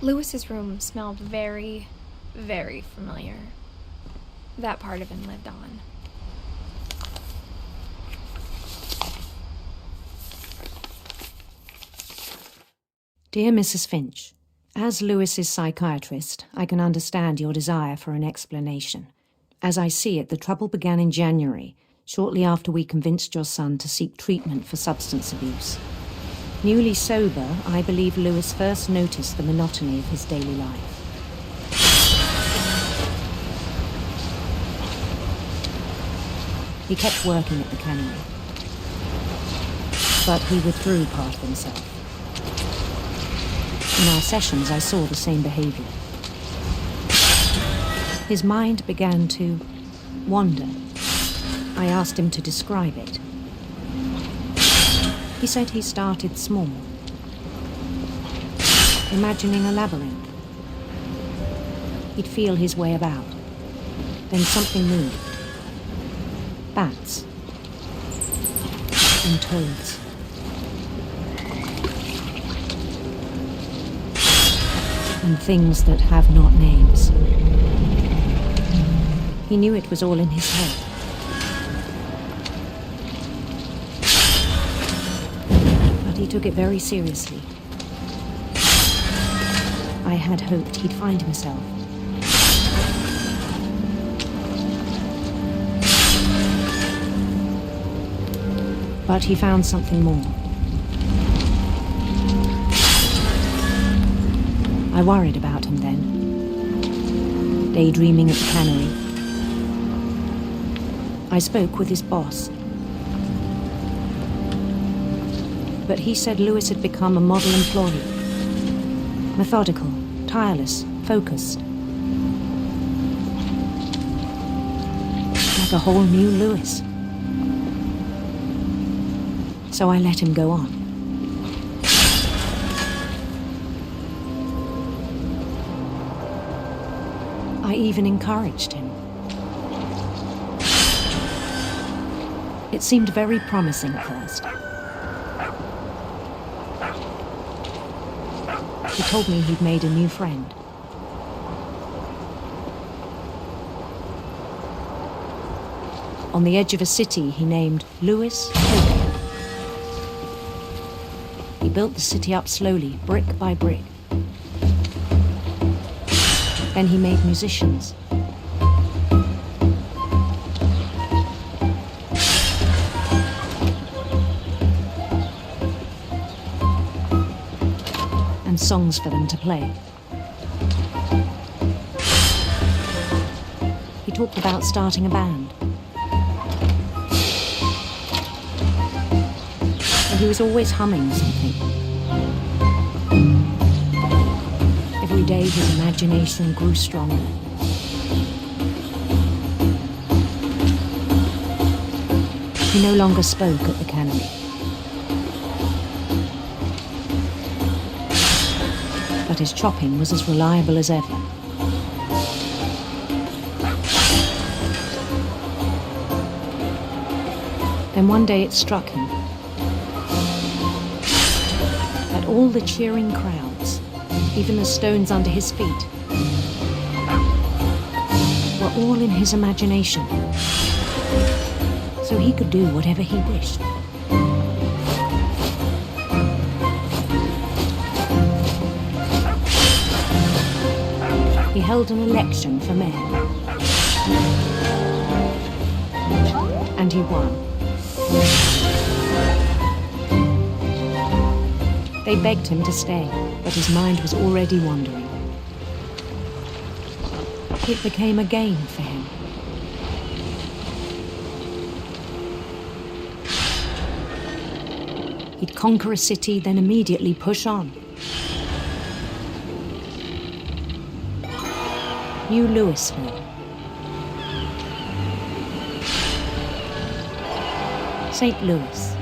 Lewis's room smelled very, very familiar. That part of him lived on. Dear Mrs. Finch, as Lewis's psychiatrist, I can understand your desire for an explanation. As I see it, the trouble began in January, shortly after we convinced your son to seek treatment for substance abuse. Newly sober, I believe Lewis first noticed the monotony of his daily life. He kept working at the cannery, but he withdrew part of himself. In our sessions, I saw the same behavior. His mind began to wander. I asked him to describe it. He said he started small, imagining a labyrinth. He'd feel his way about. Then something moved. Bats and toads. And things that have not names. He knew it was all in his head. But he took it very seriously. I had hoped he'd find himself. But he found something more. I worried about him then, daydreaming at the cannery. I spoke with his boss. But he said Lewis had become a model employee. Methodical, tireless, focused. Like a whole new Lewis. So I let him go on. I even encouraged him. It seemed very promising at first. He told me he'd made a new friend. On the edge of a city he named Lewis Tokyo. He built the city up slowly, brick by brick. Then he made musicians. And songs for them to play. He talked about starting a band. And he was always humming something. Every day his imagination grew stronger. He no longer spoke at the cannery. But his chopping was as reliable as ever. Then one day it struck him that all the cheering crowds, even the stones under his feet, were all in his imagination, so he could do whatever he wished. He held an election for mayor, and he won. They begged him to stay, but his mind was already wandering. It became a game for him. He'd conquer a city, then immediately push on. New Louisville. St. Louis.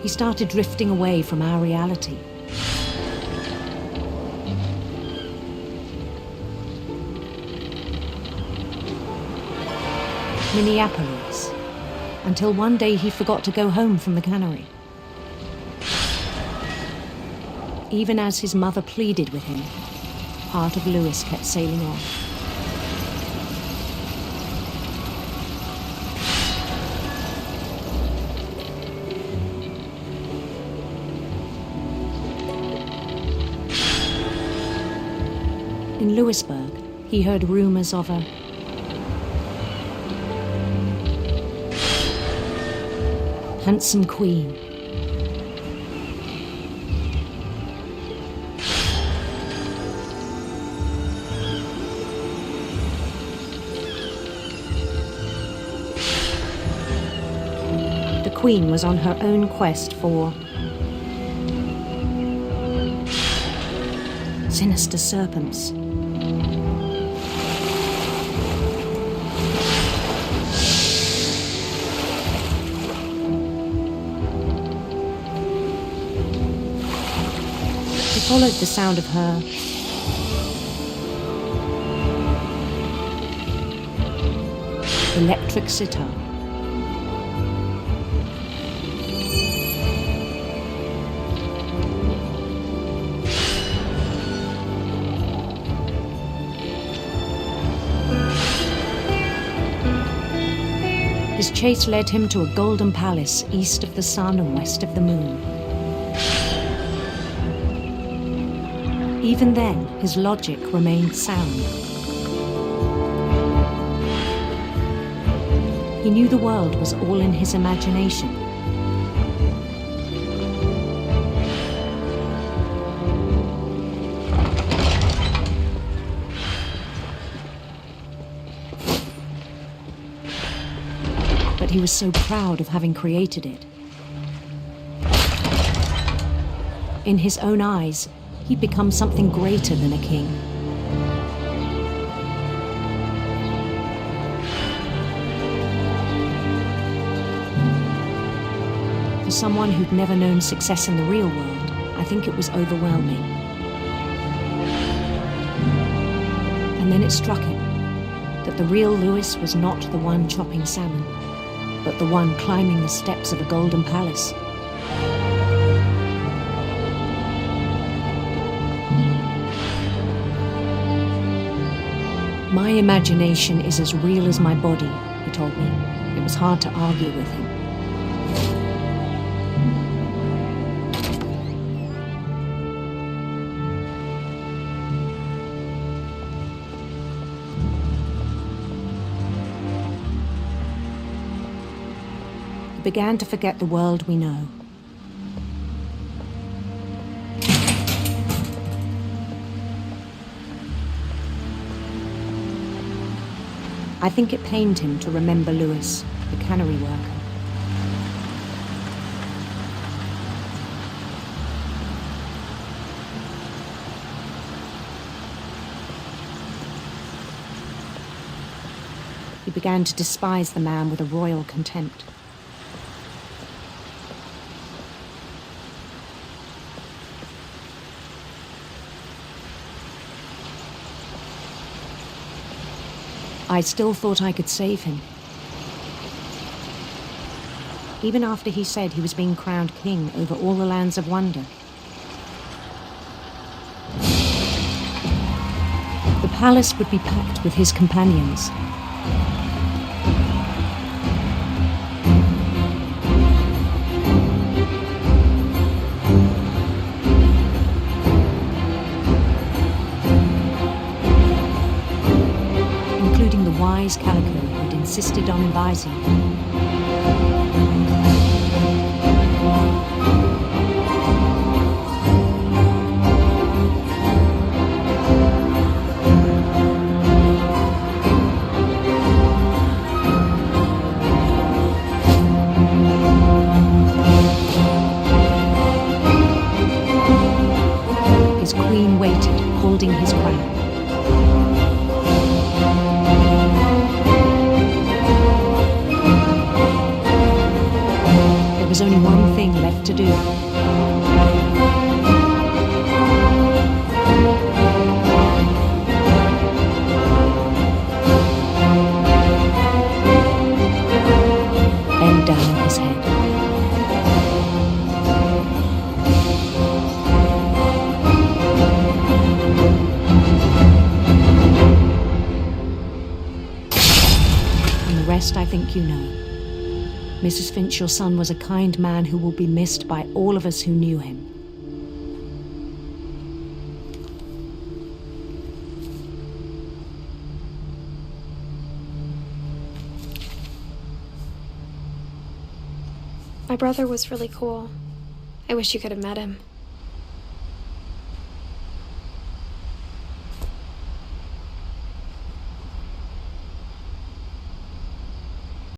He started drifting away from our reality. Minneapolis, until one day he forgot to go home from the cannery. Even as his mother pleaded with him, part of Lewis kept sailing on. In Louisburg, he heard rumors of a handsome queen. The queen was on her own quest for sinister serpents. He followed the sound of her electric sitar. His chase led him to a golden palace east of the sun and west of the moon. Even then, his logic remained sound. He knew the world was all in his imagination. But he was so proud of having created it. In his own eyes, he'd become something greater than a king. For someone who'd never known success in the real world, I think it was overwhelming. And then it struck him that the real Lewis was not the one chopping salmon, but the one climbing the steps of a golden palace. My imagination is as real as my body, he told me. It was hard to argue with him. He began to forget the world we know. I think it pained him to remember Lewis, the cannery worker. He began to despise the man with a royal contempt. I still thought I could save him. Even after he said he was being crowned king over all the lands of wonder. The palace would be packed with his companions. Wise Calico who'd insisted on advising him. His queen waited, holding his crown. There was only one thing left to do. Bend down his head. rest I think you know. Mrs. Finch, your son was a kind man who will be missed by all of us who knew him. My brother was really cool. I wish you could have met him.